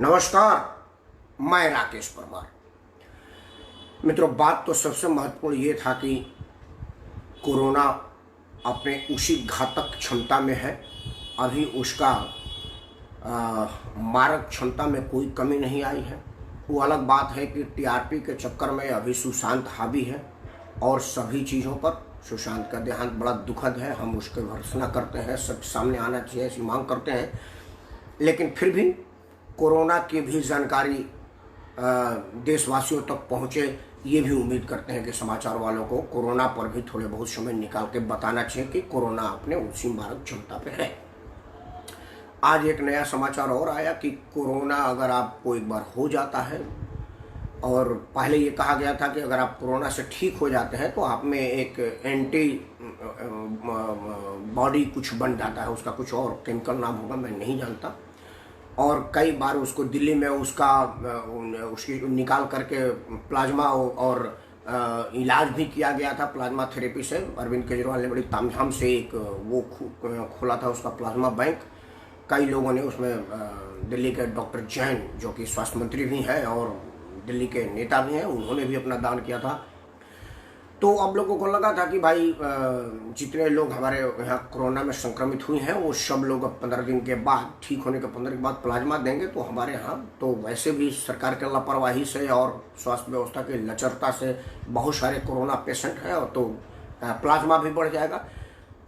नमस्कार, मैं राकेश परमार। मित्रों, बात तो सबसे महत्वपूर्ण ये था कि कोरोना अपने उसी घातक क्षमता में है। अभी उसका मारक क्षमता में कोई कमी नहीं आई है। वो अलग बात है कि टीआरपी के चक्कर में अभी सुशांत हावी है और सभी चीज़ों पर। सुशांत का देहांत बड़ा दुखद है, हम उसके भर्त्सना करते हैं, सब सामने आना चाहिए ऐसी मांग करते हैं। लेकिन फिर भी कोरोना की भी जानकारी देशवासियों तक पहुँचे, ये भी उम्मीद करते हैं कि समाचार वालों को कोरोना पर भी थोड़े बहुत समय निकाल के बताना चाहिए कि कोरोना अपने उसी मारक क्षमता पे है। आज एक नया समाचार और आया कि कोरोना अगर आपको एक बार हो जाता है, और पहले ये कहा गया था कि अगर आप कोरोना से ठीक हो जाते हैं तो आप में एक एंटी बॉडी कुछ बन जाता है, उसका कुछ और केमिकल नाम होगा, मैं नहीं जानता। और कई बार उसको दिल्ली में उसकी निकाल करके प्लाज्मा और इलाज भी किया गया था प्लाज्मा थेरेपी से। अरविंद केजरीवाल ने बड़ी तामझाम से एक वो खोला था उसका प्लाज्मा बैंक। कई लोगों ने उसमें दिल्ली के डॉक्टर जैन, जो कि स्वास्थ्य मंत्री भी हैं और दिल्ली के नेता भी हैं, उन्होंने भी अपना दान किया था। तो अब लोगों को लगा था कि भाई जितने लोग हमारे यहाँ कोरोना में संक्रमित हुए हैं वो सब लोग अब 15 दिन के बाद, ठीक होने के 15 दिन के बाद प्लाज्मा देंगे तो हमारे यहाँ तो वैसे भी सरकार के लापरवाही से और स्वास्थ्य व्यवस्था की लचरता से बहुत सारे कोरोना पेशेंट हैं, और तो प्लाज्मा भी बढ़ जाएगा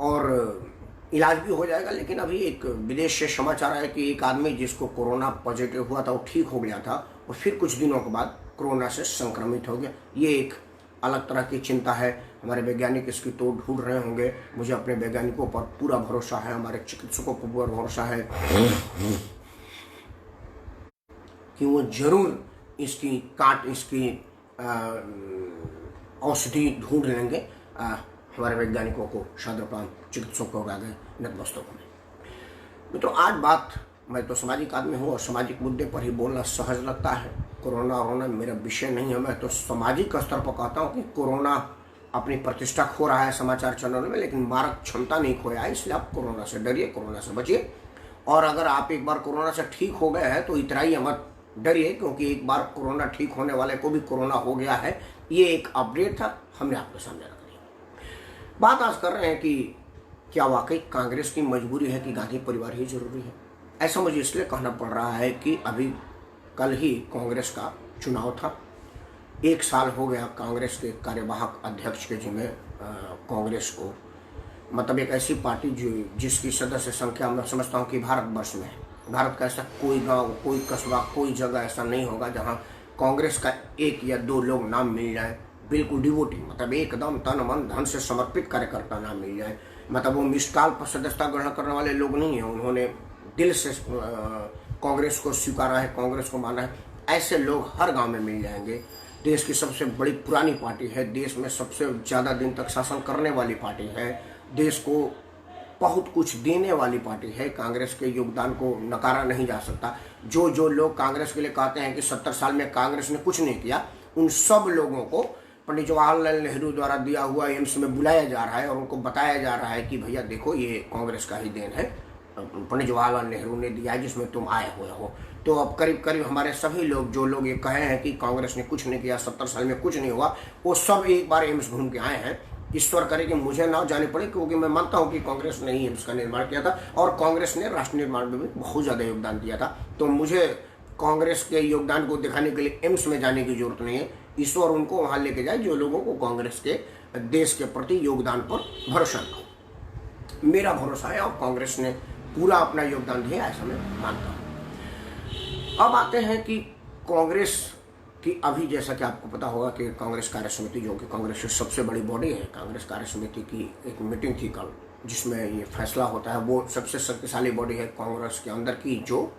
और इलाज भी हो जाएगा। लेकिन अभी एक विदेश से समाचार आया कि एक आदमी जिसको कोरोना पॉजिटिव हुआ था वो ठीक हो गया था और फिर कुछ दिनों के बाद कोरोना से संक्रमित हो गया। ये एक अलग तरह की चिंता है। हमारे वैज्ञानिक इसकी तोड़ ढूंढ रहे होंगे। मुझे अपने वैज्ञानिकों पर पूरा भरोसा है, हमारे चिकित्सकों पर पूरा भरोसा है कि वो जरूर इसकी औषधि ढूंढ लेंगे। हमारे वैज्ञानिकों को सादर प्रणाम, चिकित्सकों के आगे नतमस्तक में। मित्रों, आज बात, मैं तो सामाजिक आदमी हूँ और सामाजिक मुद्दे पर ही बोलना सहज लगता है। कोरोना वोरोना मेरा विषय नहीं है। मैं तो सामाजिक स्तर पर कहता हूँ कि कोरोना अपनी प्रतिष्ठा खो रहा है समाचार चैनलों में, लेकिन मारक क्षमता नहीं खोया है। इसलिए आप कोरोना से डरिए, कोरोना से बचिए। और अगर आप एक बार कोरोना से ठीक हो गए हैं तो इतराइए मत, डरिए, क्योंकि एक बार कोरोना ठीक होने वाले को भी कोरोना हो गया है। ये एक अपडेट था, हमने आपके सामने रख दिया। बात आज कर रहे हैं कि क्या वाकई कांग्रेस की मजबूरी है कि गांधी परिवार ही जरूरी है। ऐसा मुझे इसलिए कहना पड़ रहा है कि अभी कल ही कांग्रेस का चुनाव था। 1 साल हो गया कांग्रेस के कार्यवाहक अध्यक्ष के जिम्मे कांग्रेस को, मतलब एक ऐसी पार्टी जिसकी सदस्य संख्या मैं समझता हूँ कि भारतवर्ष में है। भारत का ऐसा कोई गांव, कोई कस्बा, कोई जगह ऐसा नहीं होगा जहां कांग्रेस का 1 या 2 लोग नाम मिल जाए, बिल्कुल डिवोटी, मतलब एकदम तन मन धन से समर्पित कार्यकर्ता नाम मिल जाए। मतलब वो मिस कॉल पर सदस्यता ग्रहण करने वाले लोग नहीं है, उन्होंने दिल से कांग्रेस को स्वीकारा है, कांग्रेस को माना है। ऐसे लोग हर गांव में मिल जाएंगे। देश की सबसे बड़ी पुरानी पार्टी है, देश में सबसे ज़्यादा दिन तक शासन करने वाली पार्टी है, देश को बहुत कुछ देने वाली पार्टी है। कांग्रेस के योगदान को नकारा नहीं जा सकता। जो लोग कांग्रेस के लिए कहते हैं कि 70 साल में कांग्रेस ने कुछ नहीं किया, उन सब लोगों को पंडित जवाहरलाल नेहरू द्वारा दिया हुआ एम्स में बुलाया जा रहा है और उनको बताया जा रहा है कि भैया देखो, ये कांग्रेस का ही देन है, पंडित जवाहरलाल नेहरू ने दिया है जिसमें तुम आए हुए हो। तो अब करीब करीब हमारे सभी लोग, जो लोग ये कहे हैं कि कांग्रेस ने कुछ नहीं किया, 70 साल में कुछ नहीं हुआ, वो सब एक बार एम्स घूम के आए हैं। ईश्वर करे कि मुझे ना जाने पड़े, क्योंकि मैं मानता हूँ कि कांग्रेस ने ही एम्स का निर्माण किया था और कांग्रेस ने राष्ट्र निर्माण में भी बहुत ज़्यादा योगदान दिया था। तो मुझे कांग्रेस के योगदान को दिखाने के लिए एम्स में जाने की जरूरत नहीं है। ईश्वर उनको वहाँ लेके जाए जो लोगों को कांग्रेस के देश के प्रति योगदान पर भरोसा न हो। मेरा भरोसा है और कांग्रेस ने पूरा अपना योगदान दिया, ऐसा मैं मानता हूँ। अब आते हैं कि कांग्रेस की अभी, जैसा कि आपको पता होगा कि कांग्रेस कार्य समिति, जो कि कांग्रेस की सबसे बड़ी बॉडी है, कांग्रेस कार्य समिति की एक मीटिंग थी कल, जिसमें ये फैसला होता है। वो सबसे शक्तिशाली बॉडी है कांग्रेस के अंदर की, जो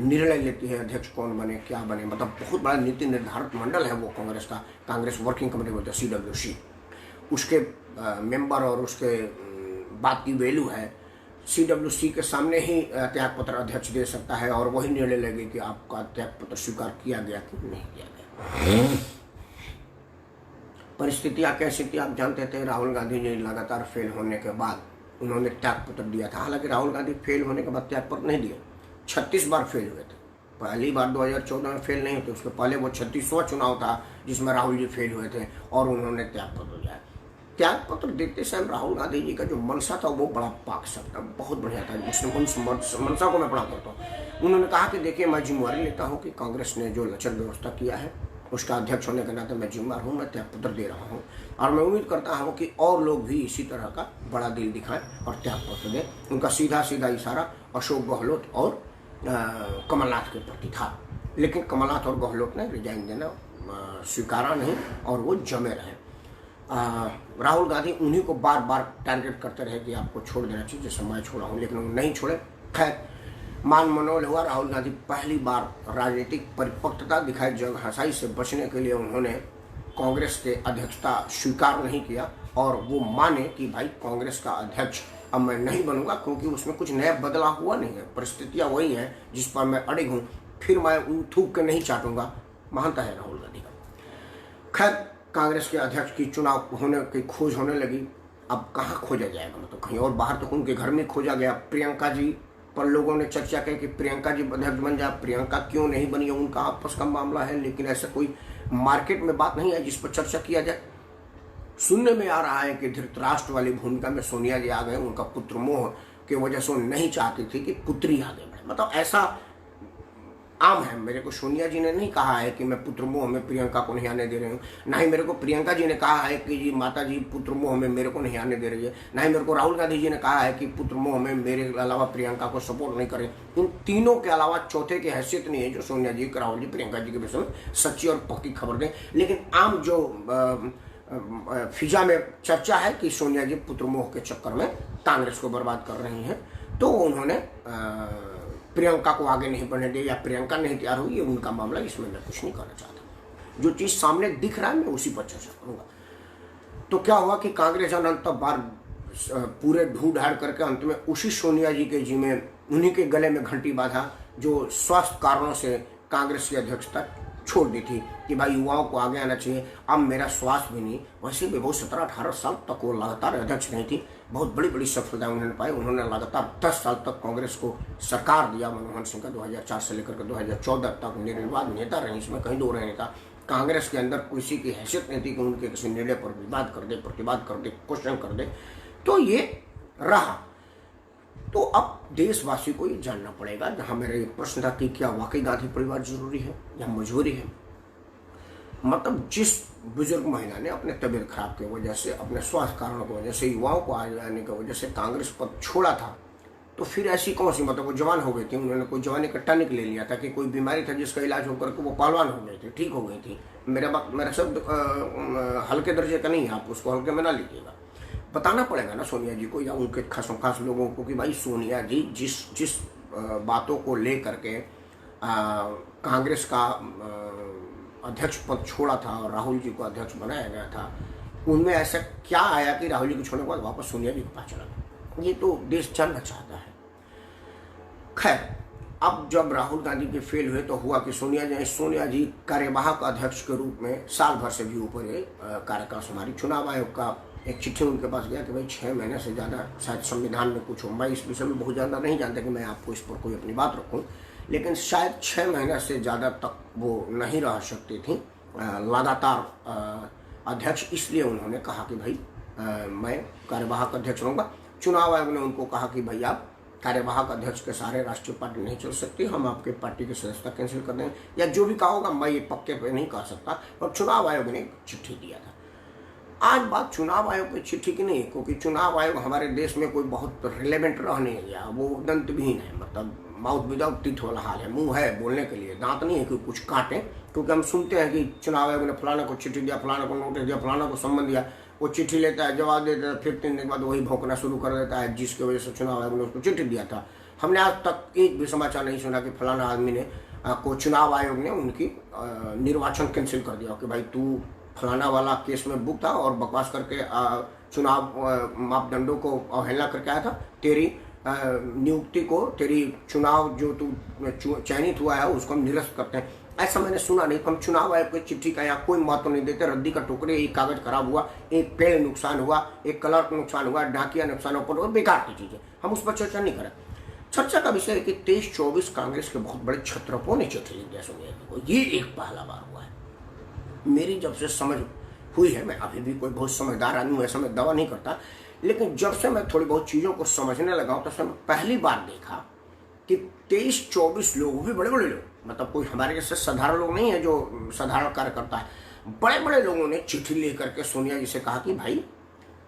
निर्णय लेती है अध्यक्ष कौन बने, क्या बने, मतलब बहुत बड़ा नीति निर्धारित मंडल है वो कांग्रेस का। कांग्रेस वर्किंग कमेटी बोलते हैं, CWC। उसके मेंबर और उसके बात की वैल्यू है। CWC के सामने ही त्यागपत्र अध्यक्ष दे सकता है और वही निर्णय लेंगे कि आपका त्यागपत्र स्वीकार किया गया कि नहीं किया गया। परिस्थितियां कैसी थी आप जानते थे। राहुल गांधी जी लगातार फेल होने के बाद उन्होंने त्यागपत्र दिया था। हालांकि राहुल गांधी फेल होने के बाद त्यागपत्र नहीं दिया, 36 बार फेल हुए थे। पहली बार 2014 में फेल नहीं होते, उसके पहले वो 36वां चुनाव था जिसमें राहुल जी फेल हुए थे और उन्होंने त्यागपत्र दिया। त्यागपत्र देते समय राहुल गांधी जी का जो मनसा था वो बड़ा पाक-साफ था, बहुत बढ़िया था। उस मनसा को मैं बड़ा करता हूँ। उन्होंने कहा कि देखिए, मैं जिम्मेवारी लेता हूँ कि कांग्रेस ने जो लचर व्यवस्था किया है उसका अध्यक्ष होने के नाते मैं जिम्मेदार हूँ, मैं त्यागपत्र दे रहा हूँ और मैं उम्मीद करता हूँ कि और लोग भी इसी तरह का बड़ा दिल दिखाएं और त्यागपत्र दें। उनका सीधा सीधा इशारा अशोक गहलोत और कमलनाथ के प्रति था, लेकिन कमलनाथ और गहलोत ने रिजाइन देना स्वीकारा नहीं और वो जमे रहे। राहुल गांधी उन्हीं को बार बार टारगेट करते रहे कि आपको छोड़ देना चाहिए, जैसे मैं छोड़ा हूँ, लेकिन वो नहीं छोड़े। खैर, मान मनोल हुआ, राहुल गांधी पहली बार राजनीतिक परिपक्वता दिखाई, जंग हंसाई से बचने के लिए उन्होंने कांग्रेस के अध्यक्षता स्वीकार नहीं किया और वो माने कि भाई कांग्रेस का अध्यक्ष अब मैं नहीं बनूंगा, क्योंकि उसमें कुछ नया बदलाव हुआ नहीं है, परिस्थितियां वही हैं जिस पर मैं अड़िग हूँ, फिर मैं थूक के नहीं चाटूंगा, मानता है राहुल गांधी का। खैर, कांग्रेस के अध्यक्ष की चुनाव होने की खोज होने लगी। अब कहाँ खोजा जाएगा, मतलब कहीं और बाहर तो उनके घर में खोजा गया। प्रियंका जी पर लोगों ने चर्चा की कि प्रियंका जी अध्यक्ष बन जाए, प्रियंका क्यों नहीं बनी है, उनका आपस का मामला है, लेकिन ऐसा कोई मार्केट में बात नहीं है जिस पर चर्चा किया जाए। सुनने में आ रहा है कि धृतराष्ट्र वाली भूमिका में सोनिया जी आ गए, उनका पुत्र मोह की वजह से वो नहीं चाहती थी कि पुत्री आगे बढ़े, मतलब ऐसा आम है। मेरे को सोनिया जी ने नहीं कहा है कि मैं पुत्र मोह में प्रियंका को नहीं आने दे रही हूँ, ना ही मेरे को प्रियंका जी ने कहा है कि जी माता जी पुत्र मोह में मेरे को नहीं आने दे रही है, ना ही मेरे को राहुल गांधी जी ने कहा है कि पुत्र मोह में मेरे अलावा प्रियंका को सपोर्ट नहीं करें। इन तीनों के अलावा चौथे की हैसियत नहीं है जो सोनिया जी, राहुल जी, प्रियंका जी के विषय में सच्ची और पक्की खबर दें। लेकिन आम जो फिजा में चर्चा है कि सोनिया जी पुत्र मोह के चक्कर में कांग्रेस को बर्बाद कर रही हैं, तो उन्होंने प्रियंका को आगे नहीं बढ़ने दिया या प्रियंका नहीं तैयार हुई, ये उनका मामला, इसमें मैं कुछ नहीं करना चाहता। जो चीज़ सामने दिख रहा है मैं उसी पर चर्चा करूँगा। तो क्या हुआ कि कांग्रेस अनंत बार पूरे ढूंढ ढाड़ करके अंत में उसी सोनिया जी के जी में, उन्हीं के गले में घंटी बांधा जो स्वास्थ्य कारणों से कांग्रेस की अध्यक्षता छोड़ दी थी कि भाई युवाओं को आगे आना चाहिए। अब मेरा स्वास्थ्य भी नहीं, वैसे भी वो 17-18 साल तक वो लगातार अध्यक्ष नहीं थी, बहुत बड़ी बड़ी सफलता उन्होंने पाई। उन्होंने लगातार 10 साल तक कांग्रेस को सरकार दिया मनमोहन सिंह का, 2004 से लेकर के 2014 तक निर्विवाद नेता रहे, इसमें कहीं दो रहे नेता। कांग्रेस के अंदर किसी की हैसियत नहीं थी कि उनके किसी निर्णय पर विवाद कर दे, प्रतिवाद कर दे, क्वेश्चन कर दे, तो ये रहा। तो अब देशवासी को ये जानना पड़ेगा, जहाँ मेरा ये प्रश्न था कि क्या वाकई गांधी परिवार जरूरी है या मजबूरी है। मतलब जिस बुजुर्ग महिला ने अपने तबीयत खराब की वजह से, अपने स्वास्थ्य कारणों की वजह से, युवाओं को आ जाने की वजह से कांग्रेस पद छोड़ा था, तो फिर ऐसी कौन सी, मतलब वो जवान हो गई थी, उन्होंने कोई जवानी का टॉनिक ले लिया था कि कोई बीमारी था जिसका इलाज होकर के वो पहलवान हो गई थी, ठीक हो गई थी। मेरा शब्द हल्के दर्जे का नहीं है, आप उसको हल्के में ना लीजिएगा। बताना पड़ेगा ना सोनिया जी को या उनके खासों खास लोगों को कि भाई सोनिया जी जिस बातों को ले करके कांग्रेस का अध्यक्ष पद छोड़ा था और राहुल जी को अध्यक्ष बनाया गया था, उनमें ऐसा क्या आया कि राहुल जी को छोड़ने के बाद वापस सोनिया जी के पास चला गया। ये तो देश जानना चाहता है। खैर, अब जब राहुल गांधी के फेल हुए तो हुआ कि सोनिया जी कार्यवाहक अध्यक्ष के रूप में साल भर से भी ऊपर कार्यकाल हमारी चुनाव आयोग का एक चिट्ठी उनके पास गया कि भाई 6 महीने से ज़्यादा शायद संविधान में कुछ हो। मैं इस विषय में बहुत ज़्यादा नहीं जानता कि मैं आपको इस पर कोई अपनी बात रखूं, लेकिन शायद 6 महीने से ज़्यादा तक वो नहीं रह सकती थी लगातार अध्यक्ष, इसलिए उन्होंने कहा कि भाई मैं कार्यवाहक अध्यक्ष रहूँगा। चुनाव आयोग ने उनको कहा कि भाई आप कार्यवाहक अध्यक्ष के सारे राष्ट्रीय पार्टी नहीं चल सकती, हम आपके पार्टी की सदस्यता कैंसिल कर देंगे या जो भी कहा होगा, मैं ये पक्के पे नहीं कह सकता। और चुनाव आयोग ने चिट्ठी दिया था। आज बात चुनाव आयोग की चिट्ठी की नहीं, क्योंकि चुनाव आयोग हमारे देश में कोई बहुत रिलेवेंट रह नहीं गया, वो दंतविहीन है, मतलब माउथ विदाउट टीथ वाला हाल है। मुंह है बोलने के लिए, दांत नहीं है कि कुछ काटें, क्योंकि हम सुनते हैं कि चुनाव आयोग ने फलाना को चिट्ठी दिया, फलाना को नोटिस दिया, फलाना को सम्मन दिया, वो चिट्ठी लेता है, जवाब देता है, फिर 3 दिन के बाद वही भौंकना शुरू कर देता है, जिसकी वजह से चुनाव आयोग ने उसको चिट्ठी दिया था। हमने आज तक एक भी समाचार नहीं सुना कि फलाना आदमी ने को चुनाव आयोग ने उनकी निर्वाचन कैंसिल कर दिया कि भाई तू फलाना वाला केस में बुक था और बकवास करके चुनाव मापदंडों को अवहेलना करके आया था, तेरी नियुक्ति को, तेरी चुनाव जो तू चयनित हुआ है उसको हम निरस्त करते हैं। ऐसा मैंने सुना नहीं। हम चुनाव आयोग की चिट्ठी का यहाँ कोई महत्व नहीं देते। रद्दी का टुकड़े, एक कागज खराब हुआ, एक पेड़ नुकसान हुआ, एक कलर को नुकसान हुआ, डाकिया नुकसान हुआ, और बेकार की चीजें, हम उस पर चर्चा नहीं करें। चर्चा का विषय है कि 23-24 कांग्रेस के बहुत बड़े छत्रपों ने चिट्ठी लिख दिया सोनिया जी को। ये एक पहला बार हुआ है। मेरी जब से समझ हुई है, मैं अभी भी कोई बहुत समझदार आदमी हूँ ऐसा मैं दावा नहीं करता, लेकिन जब से मैं थोड़ी बहुत चीज़ों को समझने लगा हूँ तब से मैं पहली बार देखा कि 23-24 लोग, वो भी बड़े बड़े लोग, मतलब कोई हमारे जैसे साधारण लोग नहीं है जो साधारण कार्यकर्ता है, बड़े बड़े लोगों ने चिट्ठी लेकर के सोनिया जी से कहा कि भाई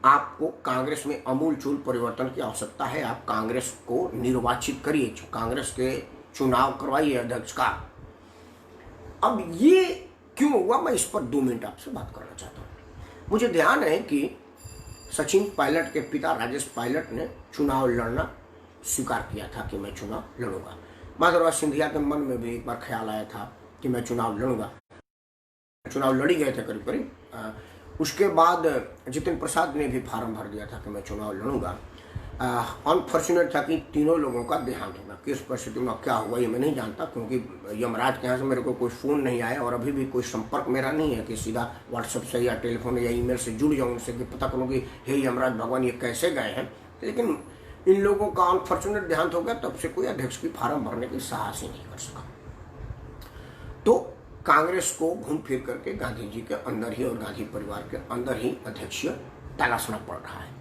आपको कांग्रेस में अमूलचूल परिवर्तन की आवश्यकता है, आप कांग्रेस को निर्वाचित करिए, कांग्रेस के चुनाव करवाइए अध्यक्ष का। अब ये क्यों हुआ, मैं इस पर 2 मिनट आपसे बात करना चाहता हूँ। मुझे ध्यान है कि सचिन पायलट के पिता राजेश पायलट ने चुनाव लड़ना स्वीकार किया था कि मैं चुनाव लड़ूंगा। माधवराज सिंधिया के मन में भी एक बार ख्याल आया था कि मैं चुनाव लड़ूंगा, चुनाव लड़ी गए थे करीब करीब। उसके बाद जितिन प्रसाद ने भी फार्म भर दिया था कि मैं चुनाव लड़ूंगा। अनफॉर्चुनेट था कि तीनों लोगों का देहांत होगा। किस परिस्थिति में क्या हुआ ये मैं नहीं जानता, क्योंकि यमराज के यहाँ से मेरे को कोई फ़ोन नहीं आया और अभी भी कोई संपर्क मेरा नहीं है कि सीधा व्हाट्सएप से या टेलीफोन या ईमेल से जुड़ जाऊँ उनसे कि पता करूँ कि हे यमराज भगवान ये कैसे गए हैं। लेकिन इन लोगों का अनफॉर्चुनेट देहांत हो गया, तब से कोई अध्यक्ष की फार्म भरने की साहस ही नहीं कर सका। तो कांग्रेस को घूम फिर करके गांधी जी के अंदर ही और गांधी परिवार के अंदर ही अध्यक्षीय तलाशना पड़ रहा है।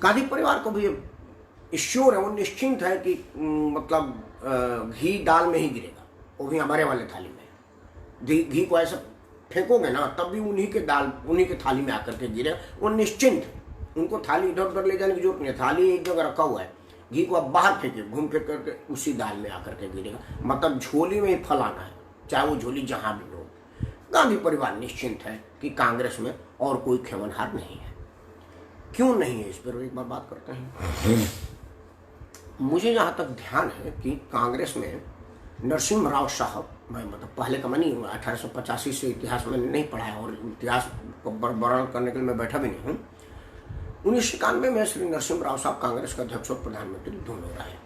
गांधी परिवार को भी श्योर है, वो निश्चिंत है कि मतलब घी दाल में ही गिरेगा, वो भी हमारे वाले थाली में। घी को ऐसा फेंकोगे ना तब भी उन्हीं के थाली में आकर के गिरे, वो निश्चिंत है। उनको थाली इधर उधर ले जाने की जरूरत नहीं है, थाली एक जगह रखा हुआ है, घी को आप बाहर फेंके घूम फिर करके उसी दाल में आकर के गिरेगा। मतलब झोली में ही फलाना है, चाहे वो झोली जहां भी हो। गांधी परिवार निश्चिंत है कि कांग्रेस में और कोई खेवनहार नहीं है। क्यों नहीं है इस पर एक बार बात करते हैं। मुझे जहां तक ध्यान है कि कांग्रेस में नरसिम्हा राव साहब, मैं मतलब पहले का मैं नहीं हूँ, 1885 से इतिहास में नहीं पढ़ा है और इतिहास को वर्णन करने के लिए मैं बैठा भी नहीं हूँ। 1991 में श्री नरसिम्हा राव साहब कांग्रेस के अध्यक्ष और प्रधानमंत्री दोनों रहे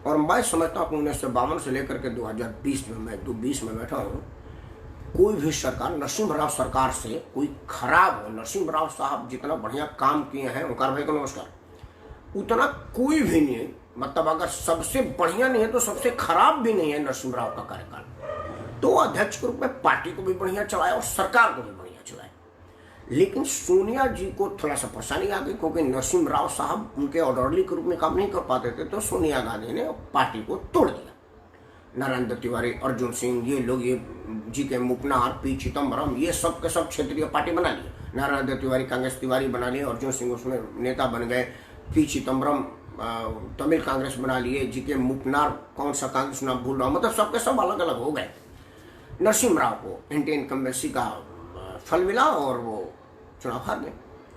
और मैं समझता हूँ कि 1952 से लेकर के 2020 में मैं 2020 में बैठा हूँ, कोई भी सरकार नरसिम्हा राव सरकार से कोई खराब हो, नरसिम्हा राव साहब जितना बढ़िया काम किए हैं, ओंकार भाई को नमस्कार, उतना कोई भी नहीं। मतलब अगर सबसे बढ़िया नहीं है तो सबसे खराब भी नहीं है नरसिम्हा राव का कार्यकाल। तो अध्यक्ष के रूप में पार्टी को भी बढ़िया चलाए और सरकार को भी बढ़िया चलाए। लेकिन सोनिया जी को थोड़ा सा परेशानी आ गई, क्योंकि नरसिम्हा राव साहब उनके ऑर्डरली के रूप में काम नहीं कर पाते थे, तो सोनिया गांधी ने पार्टी को तोड़ दिया। नारायण दत्त तिवारी, अर्जुन सिंह, ये लोग, ये जी के मुपनार, पी चिदम्बरम, ये सब के सब क्षेत्रीय पार्टी बना लिए। नारायण दत्त तिवारी कांग्रेस तिवारी बना लिए, अर्जुन सिंह उसमें नेता बन गए, पी चिदम्बरम तमिल कांग्रेस बना लिए, जी के मुपनार कौन सा कांग्रेस नाम भूल रहा हूँ, मतलब सबके सब अलग अलग हो गए। नरसिम्हा राव को एंटी इनकम्बेंसी का फल मिला और वो चुनाव हार गए।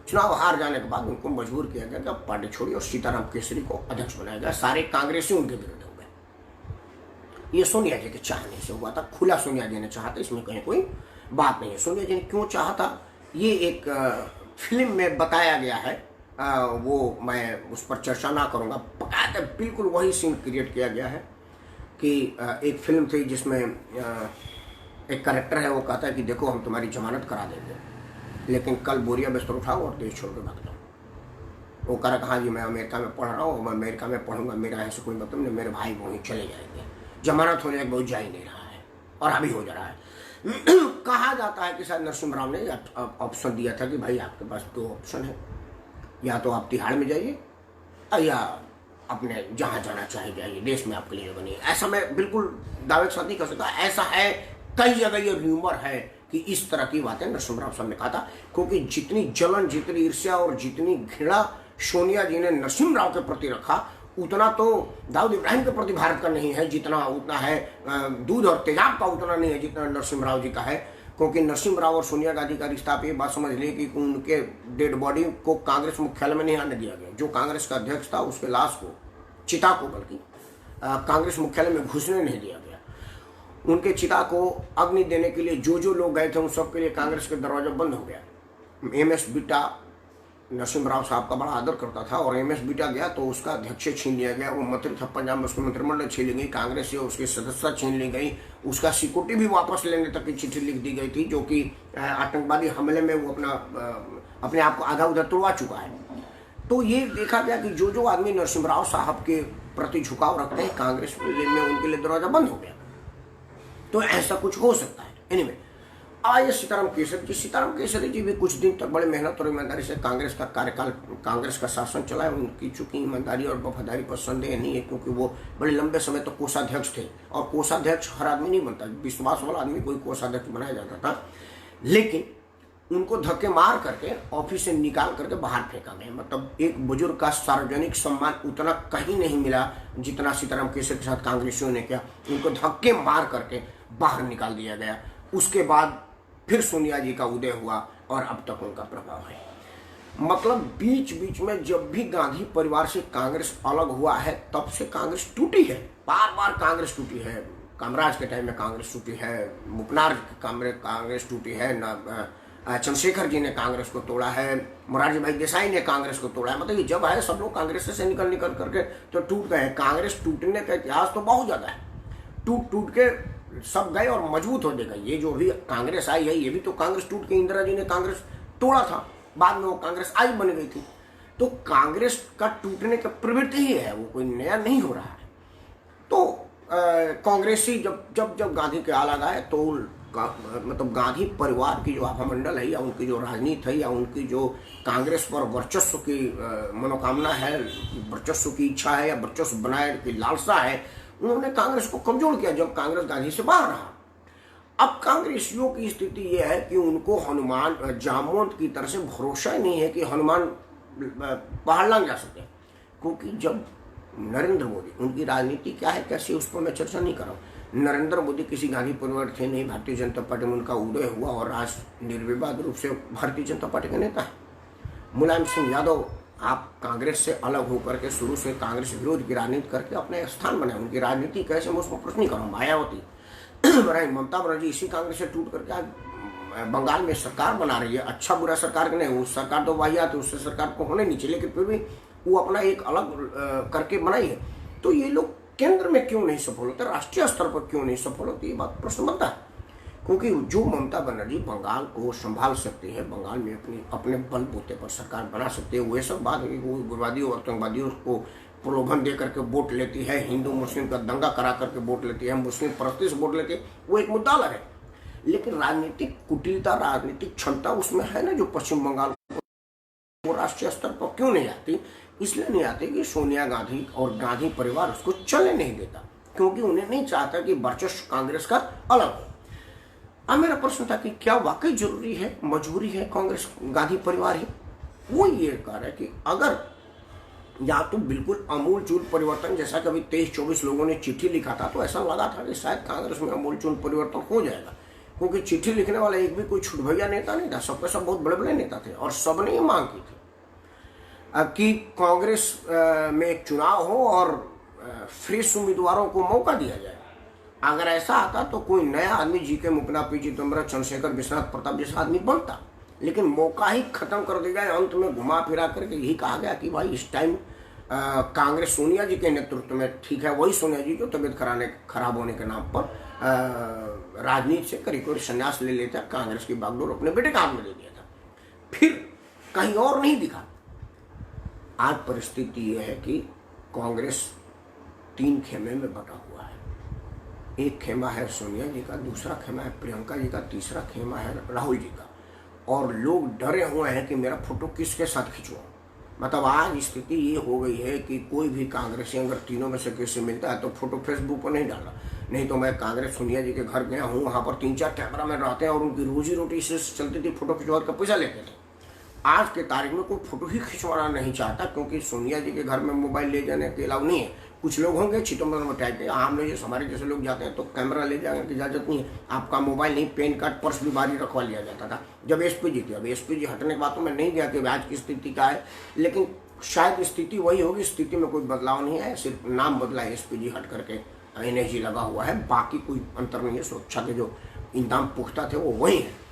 चुनाव हार जाने के बाद उनको मजबूर किया गया कि अब पार्टी छोड़ी और सीताराम केसरी को अध्यक्ष बनाया गया। सारे कांग्रेसी उनके विरुद्ध हो गए। ये सोनिया जी के चाहने से हुआ था, खुला सोनिया जी ने चाहा था, इसमें कहीं कोई बात नहीं है। सोनिया जी ने क्यों चाहा था ये एक फिल्म में बताया गया है, वो मैं उस पर चर्चा ना करूँगा। बकायदा बिल्कुल वही सीन क्रिएट किया गया है कि एक फिल्म थी जिसमें एक कैरेक्टर है, वो कहता है कि देखो हम तुम्हारी जमानत करा देंगे, लेकिन कल बोरिया बिस्तर उठाओ और देश छोड़ के भाग जाओ। वो कह रहा हाँ जी मैं अमेरिका में पढ़ रहा हूँ, मैं अमेरिका में पढ़ूंगा, मेरा ऐसे कोई मतलब नहीं, मेरे भाई वहीं चले जाएंगे। जमानत होने के बहुत जा ही नहीं रहा है और अभी हो जा रहा है। कहा जाता है कि शायद नरसिम्हा राव ने ऑप्शन दिया था कि भाई आपके पास 2 ऑप्शन है, या तो आप तिहाड़ में जाइए या अपने जहाँ जाना चाहे जाइए, देश में आपके लिए बनी। ऐसा मैं बिल्कुल दावे के साथ नहीं कर सकता, ऐसा है कई जगह ये र्यूमर है कि इस तरह की बातें नरसिम्हा राव साहब ने कहा था, क्योंकि जितनी जलन, जितनी ईर्ष्या और जितनी घृणा सोनिया जी ने नरसिम्हा राव के प्रति रखा, उतना तो दाऊद इब्राहिम के प्रति भारत का नहीं है, जितना उतना है दूध और तेजाब का उतना नहीं है जितना नरसिम्हा राव जी का है। क्योंकि नरसिम्हा राव और सोनिया गांधी का रिश्ता, आप ये बात समझ लिए कि उनके डेड बॉडी को कांग्रेस मुख्यालय में नहीं आने दिया गया। जो कांग्रेस का अध्यक्ष था उसके लाश को, चिता को बल्कि कांग्रेस मुख्यालय में घुसने नहीं दिया गया। उनके चिता को अग्नि देने के लिए जो लोग गए थे उन सब के लिए कांग्रेस के दरवाजा बंद हो गया। एम.एस. बिट्टा नरसिम्हा राव साहब का बड़ा आदर करता था और एम.एस. बिट्टा गया तो उसका अध्यक्ष छीन लिया गया, वो मंत्री था पंजाब में, उसको मंत्रिमंडल छीन ली गई, कांग्रेस से उसकी सदस्यता छीन ली गई, उसका सिक्योरिटी भी वापस लेने तक की चिट्ठी लिख दी गई थी, जो कि आतंकवादी हमले में वो अपने आप को आधा उधर तोड़वा चुका है। तो ये देखा गया कि जो जो आदमी नरसिम्हा राव साहब के प्रति झुकाव रखते हैं कांग्रेस में उनके लिए दरवाजा बंद हो गया। तो ऐसा कुछ हो सकता है। एनीवे, आइए सीताराम केसरी जी भी कुछ दिन तक बड़े मेहनत और ईमानदारी से कांग्रेस का कार्यकाल, कांग्रेस का शासन चला है। उनकी चूंकि ईमानदारी और वफादारी पर संदेह नहीं है, क्योंकि वो बड़े लंबे समय तक कोषाध्यक्ष थे, और कोषाध्यक्ष हर आदमी नहीं बनता, विश्वास वाला आदमी कोई कोषाध्यक्ष बनाया जाता था। लेकिन उनको धक्के मार करके ऑफिस से निकाल करके बाहर फेंका गया। मतलब एक बुजुर्ग का सार्वजनिक सम्मान उतना कहीं नहीं मिला जितना सीताराम केसरी के साथ कांग्रेसियों ने किया। उनको धक्के मार करके बाहर निकाल दिया गया। उसके बाद फिर सोनिया जी का उदय हुआ और अब तक उनका प्रभाव है। मतलब बीच बीच में जब भी गांधी परिवार से कांग्रेस अलग हुआ है तब से कांग्रेस टूटी है, बार बार कांग्रेस टूटी है। कामराज के टाइम में कांग्रेस टूटी है, मुपनार कांग्रेस टूटी है, चंद्रशेखर जी ने कांग्रेस को तोड़ा है, मोरारजी भाई देसाई ने कांग्रेस को तोड़ा है। मतलब ये जब है सब लोग कांग्रेस से निकल करके तो टूट गए। कांग्रेस टूटने का इतिहास तो बहुत ज्यादा है, टूट के सब गए और मजबूत होने गए। ये जो भी कांग्रेस आई है ये भी तो कांग्रेस टूट के इंदिरा जी ने कांग्रेस तोड़ा था, बाद में वो कांग्रेस आई बन गई थी। तो कांग्रेस का टूटने का प्रवृत्ति ही है, वो कोई नया नहीं हो रहा है। तो कांग्रेसी जब गांधी के अलग आए तो मतलब गांधी परिवार की जो आभामंडल है या उनकी जो राजनीति है या उनकी जो कांग्रेस पर वर्चस्व की मनोकामना है, वर्चस्व की इच्छा है या वर्चस्व बनाए की लालसा है, उन्होंने कांग्रेस को कमजोर किया जब कांग्रेस गांधी से बाहर रहा। अब कांग्रेसियों की स्थिति यह है कि उनको हनुमान जामवंत की तरह से भरोसा ही नहीं है कि हनुमान पहाड़ लांग जा सके। क्योंकि जब नरेंद्र मोदी, उनकी राजनीति क्या है कैसे उस पर मैं चर्चा नहीं कर रहा हूँ। नरेंद्र मोदी किसी गांधी परिवार थे नहीं, भारतीय जनता पार्टी में उनका उदय हुआ और आज निर्विवाद रूप से भारतीय जनता पार्टी के नेता है। मुलायम सिंह यादव आप कांग्रेस से अलग होकर के शुरू से कांग्रेस विरोध की राजनीति करके अपने स्थान बनाए। उनकी राजनीति कैसे मैं उसमें प्रश्न नहीं कर रहा हूँ। मायावती ममता बनर्जी इसी कांग्रेस से टूट करके आज बंगाल में सरकार बना रही है। अच्छा बुरा सरकार नहीं, वो सरकार तो वाहियात है, उससे सरकार को होने नहीं चाहिए, लेकिन फिर भी वो अपना एक अलग करके बनाई है। तो ये लोग केंद्र में क्यों नहीं सफल होते, राष्ट्रीय स्तर पर क्यों नहीं सफल होते, ये बात प्रश्न बनता है। क्योंकि जो ममता बनर्जी बंगाल को संभाल सकती है, बंगाल में अपने बलबूते पर सरकार बना सकती है, वह सब बात है। वो उग्रवादियों और आतंकवादियों को प्रलोभन दे करके वोट लेती है, हिंदू मुस्लिम का दंगा करा करके वोट लेती है, मुस्लिम परस्ती से वोट लेती है, वो एक मुद्दा अलग है। लेकिन राजनीतिक कुटिलता, राजनीतिक क्षमता उसमें है ना, जो पश्चिम बंगाल वो राष्ट्रीय स्तर पर क्यों नहीं आती। इसलिए नहीं आती कि सोनिया गांधी और गांधी परिवार उसको चलने नहीं देता, क्योंकि उन्हें नहीं चाहता कि वर्चस्व कांग्रेस का अलग हो। अब मेरा प्रश्न था कि क्या वाकई जरूरी है, मजबूरी है कांग्रेस गांधी परिवार ही। वो ये कह रहा है कि अगर या तो बिल्कुल अमूल चूल परिवर्तन, जैसा कभी 23-24 लोगों ने चिट्ठी लिखा था, तो ऐसा लगा था कि शायद कांग्रेस में अमूल चूल परिवर्तन हो जाएगा, क्योंकि चिट्ठी लिखने वाला एक भी कोई छुट भैया नेता नहीं था, सबके सब बहुत बड़े बड़े नेता थे और सबने ये मांग की थी कि कांग्रेस में एक चुनाव हो और फ्रेश उम्मीदवारों को मौका दिया जाए। अगर ऐसा आता तो कोई नया आदमी जीके मुपना, पी चिदम्बरम, चंद्रशेखर, विश्वनाथ प्रताप जैसा आदमी बनता, लेकिन मौका ही खत्म कर दिया गया। अंत में घुमा फिरा करके यही कहा गया कि भाई इस टाइम कांग्रेस सोनिया जी के नेतृत्व में ठीक है, वही सोनिया जी जो तबियत खराब होने के नाम पर राजनीति से करीब संन्यास ले लेता, कांग्रेस की बागडोर अपने बेटे के हाथ में दे दिया था, फिर कहीं और नहीं दिखा। आज परिस्थिति यह है कि कांग्रेस 3 खेमे में बटा हुआ है। एक खेमा है सोनिया जी का, दूसरा खेमा है प्रियंका जी का, तीसरा खेमा है राहुल जी का, और लोग डरे हुए हैं कि मेरा फोटो किसके साथ खिंचवाऊं। मतलब आज स्थिति ये हो गई है कि कोई भी कांग्रेसी अगर तीनों में से किसी मिलता है तो फोटो फेसबुक पर नहीं डाला। नहीं तो मैं कांग्रेस सोनिया जी के घर गया हूँ, वहाँ पर 3-4 कैमरामैन रहते हैं और उनकी रोजी रोटी से चलती थी, फोटो खिंचवा कर पैसा लेते थे। आज के तारीख में कोई फोटो ही खिंचवाना नहीं चाहता, क्योंकि सोनिया जी के घर में मोबाइल ले जाने के अलाउ नहीं है। कुछ लोग होंगे चिदम्बरम में टाइप के, आम लोग हमारे जैसे लोग जाते हैं तो कैमरा ले जाने की इजाजत नहीं है। आपका मोबाइल नहीं, पैन कार्ड, पर्स भी बाहर रखवा लिया जाता था जब एसपीजी थी। अब एसपीजी हटने के बाद तो मैं नहीं गया कि आज की स्थिति क्या है, लेकिन शायद स्थिति वही होगी। स्थिति में कोई बदलाव नहीं है, सिर्फ नाम बदला है, एसपीजी हट करके एनएसजी लगा हुआ है, बाकी कोई अंतर नहीं है। सुरक्षा के जो इंतजाम पुख्ता थे वो वही है।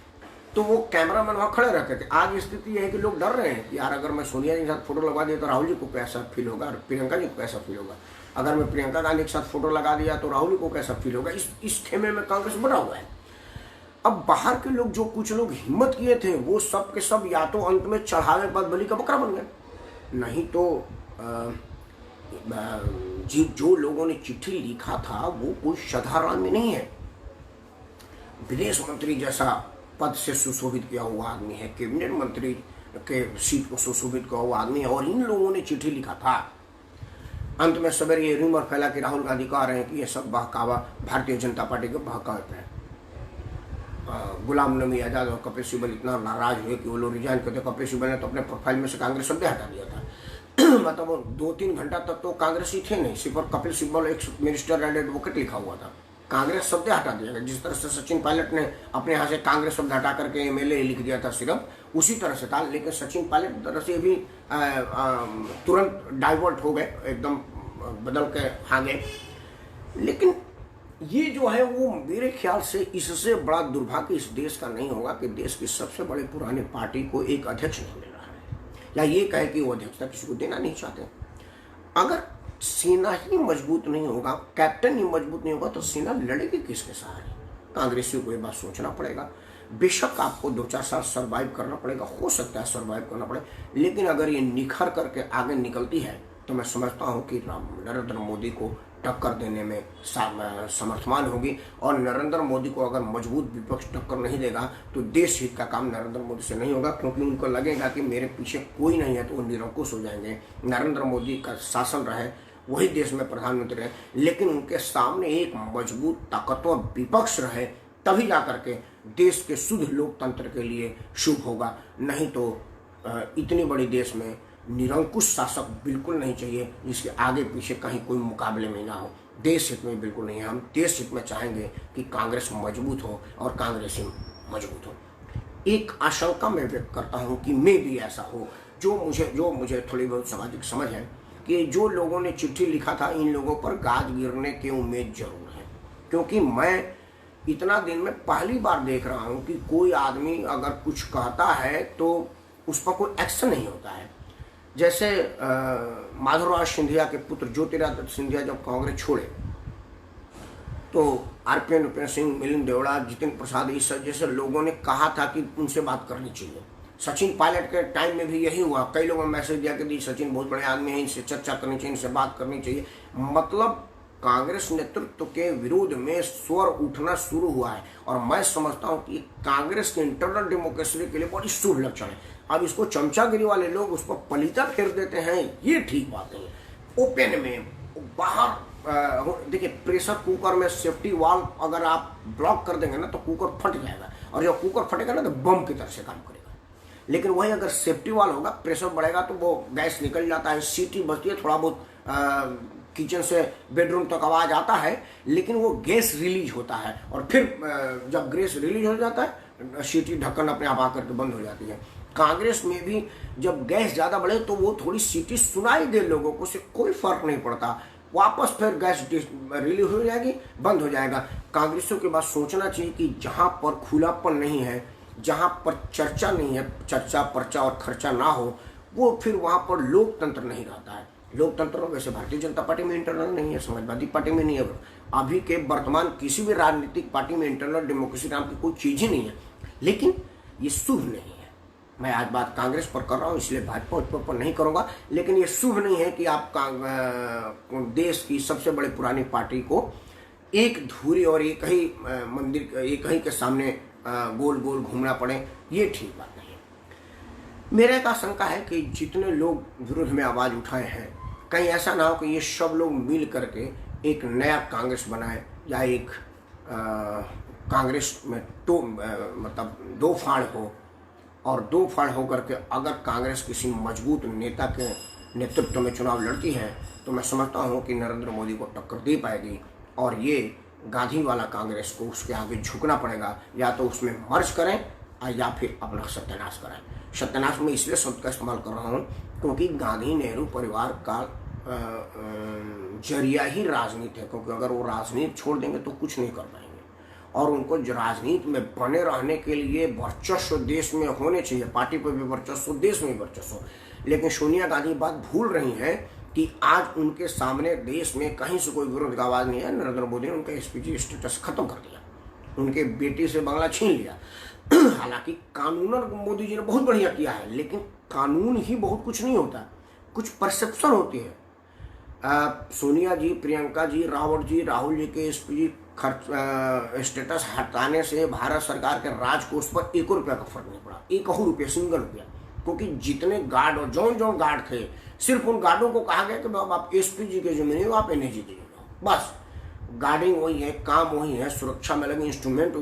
तो वो कैमरामैन वहाँ खड़े रहते थे। आज स्थिति यह है कि लोग डर रहे हैं कि यार अगर मैं सोनिया जी के साथ फोटो लगा दिया तो राहुल जी को कैसा फील होगा, और प्रियंका जी को कैसा फील होगा। अगर मैं प्रियंका गांधी के साथ फोटो लगा दिया तो राहुल जी को कैसा फील होगा। इस खेमे में कांग्रेस बना हुआ है। अब बाहर के लोग, जो कुछ लोग हिम्मत किए थे, वो सब के सब या तो अंत में चढ़ावे बाद बलि का बकरा बन गए। नहीं तो जो लोगों ने चिट्ठी लिखा था वो कोई साधारण आदमी नहीं है। विदेश मंत्री जैसा पद से सुशोभित किया हुआ आदमी है, कैबिनेट मंत्री के सीट को सुशोभित किया हुआ आदमी है, और इन लोगों ने चिट्ठी लिखा था। अंत में सवेरे ये रूमर फैला कि राहुल गांधी कह रहे हैं कि ये सब बहकावा भारतीय जनता पार्टी के बहकावे पे है। गुलाम नबी आजाद और कपिल सिब्बल इतना नाराज हुए कि वो लोग रिजाइन करते। कपिल सिब्बल ने तो अपने प्रोफाइल में से कांग्रेस शब्द हटा दिया था। मतलब 2-3 घंटा तक तो कांग्रेस ही थे नहीं, सिर्फ और कपिल सिब्बल एक मिनिस्टर एंड एडवोकेट लिखा हुआ था। कांग्रेस शब्द हटा दिया गया। जिस तरह से सचिन पायलट ने अपने यहाँ से कांग्रेस शब्द हटा करके एमएलए लिख दिया था सिर्फ, उसी तरह से था। लेकिन सचिन पायलट तरह से भी तुरंत डाइवर्ट हो गए, एकदम बदल के आ गए। लेकिन ये जो है वो मेरे ख्याल से इससे बड़ा दुर्भाग्य इस देश का नहीं होगा कि देश की सबसे बड़ी पुरानी पार्टी को एक अध्यक्ष नहीं मिल रहा है, या ये कहे कि वो अध्यक्षता किसी को देना नहीं चाहते। अगर सेना ही मजबूत नहीं होगा, कैप्टन ही मजबूत नहीं होगा, तो सेना लड़ेगी किसके सहारे? कांग्रेसियों को ये बात सोचना पड़ेगा। बेशक आपको 2-4 साल सर्वाइव करना पड़ेगा, हो सकता है सर्वाइव करना पड़े, लेकिन अगर ये निखर करके आगे निकलती है तो मैं समझता हूँ कि नरेंद्र मोदी को टक्कर देने में समर्थमान होगी। और नरेंद्र मोदी को अगर मजबूत विपक्ष टक्कर नहीं देगा तो देश हित का काम नरेंद्र मोदी से नहीं होगा, क्योंकि उनको लगेगा कि मेरे पीछे कोई नहीं है तो वो निरंकुश हो जाएंगे। नरेंद्र मोदी का शासन रहे, वही देश में प्रधानमंत्री रहे, लेकिन उनके सामने एक मजबूत ताकतवर विपक्ष रहे, तभी जा करके देश के शुद्ध लोकतंत्र के लिए शुभ होगा। नहीं तो इतनी बड़ी देश में निरंकुश शासक बिल्कुल नहीं चाहिए, जिसके आगे पीछे कहीं कोई मुकाबले में ना हो। देश हित में बिल्कुल नहीं है। हम देश हित में चाहेंगे कि कांग्रेस मजबूत हो और कांग्रेस ही मजबूत हो। एक आशंका मैं व्यक्त करता हूँ कि मैं भी ऐसा हो। जो मुझे थोड़ी बहुत सामाजिक समझ है कि जो लोगों ने चिट्ठी लिखा था, इन लोगों पर गाज गिरने की उम्मीद जरूर है, क्योंकि मैं इतना दिन में पहली बार देख रहा हूँ कि कोई आदमी अगर कुछ कहता है तो उस पर कोई एक्शन नहीं होता है। जैसे माधवराज सिंधिया के पुत्र ज्योतिरादित्य सिंधिया जब कांग्रेस छोड़े तो आरपीएन सिंह, मिलिंद देवड़ा, जितेंद्र प्रसाद, इस जैसे लोगों ने कहा था कि उनसे बात करनी चाहिए। सचिन पायलट के टाइम में भी यही हुआ। कई लोगों ने मैसेज दिया कि सचिन बहुत बड़े आदमी हैं, इनसे चर्चा करनी चाहिए, इनसे बात करनी चाहिए। मतलब कांग्रेस नेतृत्व के विरोध में स्वर उठना शुरू हुआ है, और मैं समझता हूं कि कांग्रेस के इंटरनल डेमोक्रेसी के लिए बड़ी शुभ लक्षण है। अब इसको चमचागिरी वाले लोग उस पर पलीता फेर देते हैं, ये ठीक बात नहीं है। ओपन में बाहर देखिए, प्रेशर कुकर में सेफ्टी वाल्व अगर आप ब्लॉक कर देंगे ना तो कुकर फट जाएगा, और जब कुकर फटेगा ना तो बम की तरह से काम करेगा। लेकिन वही अगर सेफ्टी वाल्व होगा, प्रेशर बढ़ेगा तो वो गैस निकल जाता है, सीटी बजती है, थोड़ा बहुत किचन से बेडरूम तक आवाज आता है, लेकिन वो गैस रिलीज होता है, और फिर जब गैस रिलीज हो जाता है सीटी ढक्कन अपने आप आकर के बंद हो जाती है। कांग्रेस में भी जब गैस ज्यादा बढ़े तो वो थोड़ी सीटी सुनाई दे लोगों को, से कोई फर्क नहीं पड़ता, वापस फिर गैस रिलीज हो जाएगी, बंद हो जाएगा। कांग्रेसियों के पास सोचना चाहिए कि जहां पर खुलापन नहीं है, जहां पर चर्चा नहीं है, चर्चा पर्चा और खर्चा ना हो, वो फिर वहां पर लोकतंत्र नहीं रहता है। लोकतंत्र वैसे भारतीय जनता पार्टी में इंटरनल नहीं है, समाजवादी पार्टी में नहीं है, अभी के वर्तमान किसी भी राजनीतिक पार्टी में इंटरनल डेमोक्रेसी नाम की कोई चीज ही नहीं है। लेकिन ये शुभ नहीं है। मैं आज बात कांग्रेस पर कर रहा हूँ, इसलिए भाजपा पर नहीं करूंगा, लेकिन ये शुभ नहीं है कि आप देश की सबसे बड़ी पुरानी पार्टी को एक धुरी और एक ही मंदिर, एक ही के सामने गोल गोल घूमना पड़े, ये ठीक बात नहीं है। मेरा एक आशंका है कि जितने लोग विरोध में आवाज उठाए हैं, कहीं ऐसा ना हो कि ये सब लोग मिल करके एक नया कांग्रेस बनाए, या एक कांग्रेस में तो मतलब दो फाड़ हो, और दो फाड़ होकर के अगर कांग्रेस किसी मजबूत नेता के नेतृत्व में चुनाव लड़ती है तो मैं समझता हूं कि नरेंद्र मोदी को टक्कर दे पाएगी, और ये गांधी वाला कांग्रेस को उसके आगे झुकना पड़ेगा। या तो उसमें मर्ज करें या फिर अपना सत्यानाश करें। सत्यानाश में इसलिए शब्द का इस्तेमाल कर रहा हूं क्योंकि गांधी नेहरू परिवार का जरिया ही राजनीति है, क्योंकि अगर वो राजनीति छोड़ देंगे तो कुछ नहीं कर पाएंगे, और उनको राजनीति में बने रहने के लिए वर्चस्व देश में होने चाहिए। पार्टी पर भी वर्चस्व, देश में भी वर्चस्व। लेकिन सोनिया गांधी बात भूल रही है कि आज उनके सामने देश में कहीं से कोई विरोध का आवाज नहीं है। नरेंद्र मोदी ने उनका एसपीजी स्टेटस खत्म कर दिया, उनके बेटी से बंगला छीन लिया। हालांकि कानूनन मोदी जी ने बहुत बढ़िया किया है, लेकिन कानून ही बहुत कुछ नहीं होता। कुछ परसेप्शन होती है। सोनिया जी, प्रियंका जी, राहुल जी के एसपीजी खर्च स्टेटस हटाने से भारत सरकार के राजकोष पर 1 रुपया का फर्क नहीं पड़ा, 1 रुपया, सिंगल रुपया, क्योंकि जितने गार्ड और जौन गार्ड थे, सिर्फ उन गार्डों को कहा गया कि बाबा आप एसपीजी के जिम्मे नहीं हो, आप एनएजी के जिम्मे हो। बस गार्डिंग वही है, काम वही है, सुरक्षा में लगे इंस्ट्रूमेंट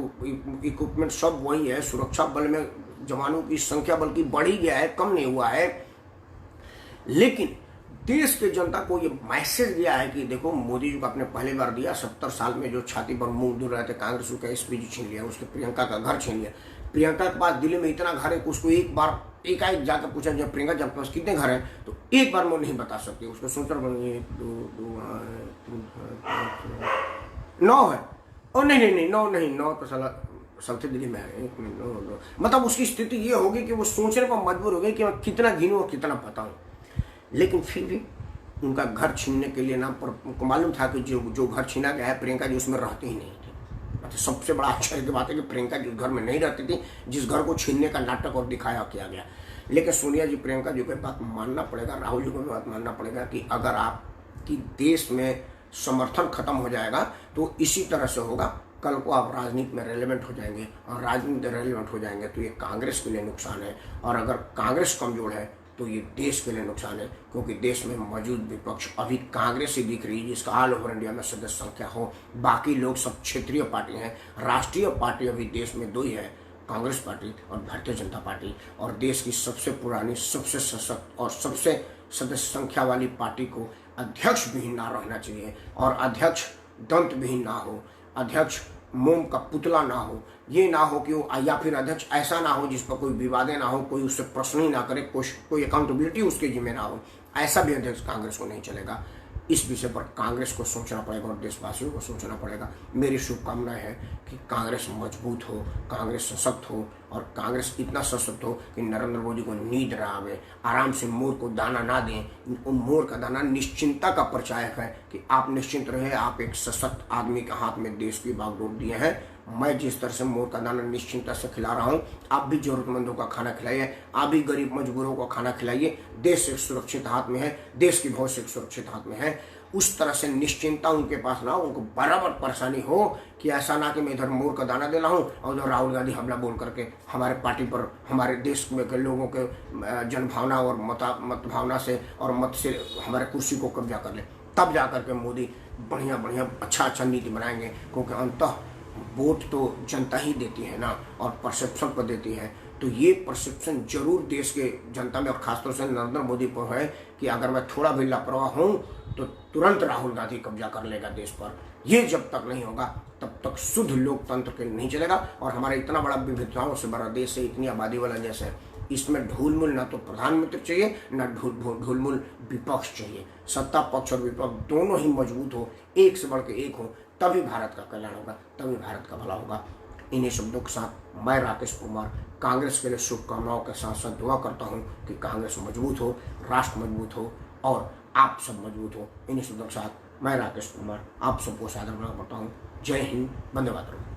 इक्विपमेंट सब वही है, सुरक्षा बल में जवानों की संख्या बल्कि बढ़ ही गया है, कम नहीं हुआ है। लेकिन देश के जनता को ये मैसेज दिया है कि देखो मोदी जी को आपने पहले बार दिया, 70 साल में जो छाती पर मुंह दूर रहे थे, कांग्रेस का एसपीजी छीन लिया, उसके प्रियंका का घर छीन लिया। प्रियंका के पास दिल्ली में इतना घर है कि उसको एक बार एकाएक जाकर पूछा जब प्रियंका जब पास कितने घर हैं, तो एक बार वो नहीं बता सकती। उसको सोचना पड़ेगा 9 है, और नहीं 9 तो साला सबसे दिल्ली में है, 9। मतलब उसकी स्थिति ये होगी कि वो सोचने पर मजबूर हो गई कि मैं कितना गिनूं और कितना बताऊं। लेकिन फिर भी उनका घर छीनने के लिए ना, पर उनको मालूम था कि जो घर छीना गया है प्रियंका जी उसमें रहती ही नहीं थी। मतलब सबसे बड़ा आश्चर्य की बात है कि प्रियंका जी उस घर में नहीं रहती थी जिस घर को छीनने का नाटक और दिखाया किया गया। लेकिन सोनिया जी, प्रियंका जी को बात मानना पड़ेगा, राहुल जी को भी बात मानना पड़ेगा कि अगर आपकी देश में समर्थन खत्म हो जाएगा तो इसी तरह से होगा। कल को आप राजनीति में रेलेवेंट हो जाएंगे, और राजनीति में रेलेवेंट हो जाएंगे तो ये कांग्रेस के लिए नुकसान है, और अगर कांग्रेस कमजोर है तो ये देश के लिए नुकसान है, क्योंकि देश में मौजूद विपक्ष अभी कांग्रेस ही दिख रही है जिसका ऑल ओवर इंडिया में सदस्य संख्या हो। बाकी लोग सब क्षेत्रीय पार्टी हैं। राष्ट्रीय पार्टी अभी देश में 2 ही है, कांग्रेस पार्टी और भारतीय जनता पार्टी। और देश की सबसे पुरानी, सबसे सशक्त और सबसे सदस्य संख्या वाली पार्टी को अध्यक्ष विहीन ना रहना चाहिए, और अध्यक्ष दंत विहीन ना हो, अध्यक्ष मोम का पुतला ना हो, ये ना हो कि वो, या फिर अध्यक्ष ऐसा ना हो जिस पर कोई विवादें ना हो, कोई उससे प्रश्न ही ना करे, कोई अकाउंटेबिलिटी उसके जिम्मे ना हो। ऐसा भी अध्यक्ष कांग्रेस को नहीं चलेगा। इस विषय पर कांग्रेस को सोचना पड़ेगा और देशवासियों को सोचना पड़ेगा। मेरी शुभकामनाएं है कि कांग्रेस मजबूत हो, कांग्रेस सशक्त हो, और कांग्रेस इतना सशक्त हो कि नरेंद्र मोदी को नींद ना आवे, आराम से मोर को दाना ना दें। उन मोर का दाना निश्चिंतता का प्रचायक है कि आप निश्चिंत रहे, आप एक सशक्त आदमी के हाथ में देश की बागडोर दिए हैं। मैं जिस तरह से मोर का दाना निश्चिंतता से खिला रहा हूँ, आप भी जरूरतमंदों का खाना खिलाइए, आप भी गरीब मजबूरों को खाना खिलाइए। देश एक सुरक्षित हाथ में है, देश की भविष्य एक सुरक्षित हाथ में है। उस तरह से निश्चिंतता उनके पास ना, उनको बराबर परेशानी हो कि ऐसा ना कि मैं इधर मोर का दाना दे रहा हूँ और उधर राहुल गांधी हमला बोल करके हमारे पार्टी पर, हमारे देश में के लोगों के जनभावना और मत भावना से और मत से हमारे कुर्सी को कब्जा कर ले। तब जा करके मोदी बढ़िया अच्छा नीति बनाएंगे, क्योंकि अंततः वोट तो जनता ही देती है ना, और परसेप्शन पर देती है। तो ये परसेप्शन जरूर देश के जनता में और खासतौर से नरेंद्र मोदी पर है कि अगर मैं थोड़ा भी लापरवाह हूँ तो तुरंत राहुल गांधी कब्जा कर लेगा देश पर। ये जब तक नहीं होगा तब तक शुद्ध लोकतंत्र के नहीं चलेगा। और हमारा इतना बड़ा विविधताओं से बड़ा देश है, इतनी आबादी वाला देश है, इसमें ढूलमुल ना तो प्रधानमंत्री चाहिए, ना ढूलमुल विपक्ष चाहिए। सत्ता पक्ष और विपक्ष दोनों ही मजबूत हो, एक से बढ़ के एक हो, तभी भारत का कल्याण होगा, तभी भारत का भला होगा। इन्हीं शब्दों के साथ मैं राकेश कुमार कांग्रेस के लिए शुभकामनाओं के साथ साथ दुआ करता हूं कि कांग्रेस मजबूत हो, राष्ट्र मजबूत हो और आप सब मजबूत हो। इन्हीं शब्दों के साथ मैं राकेश कुमार आप सबको सादर करता हूं। जय हिंद, वंदे मातरम।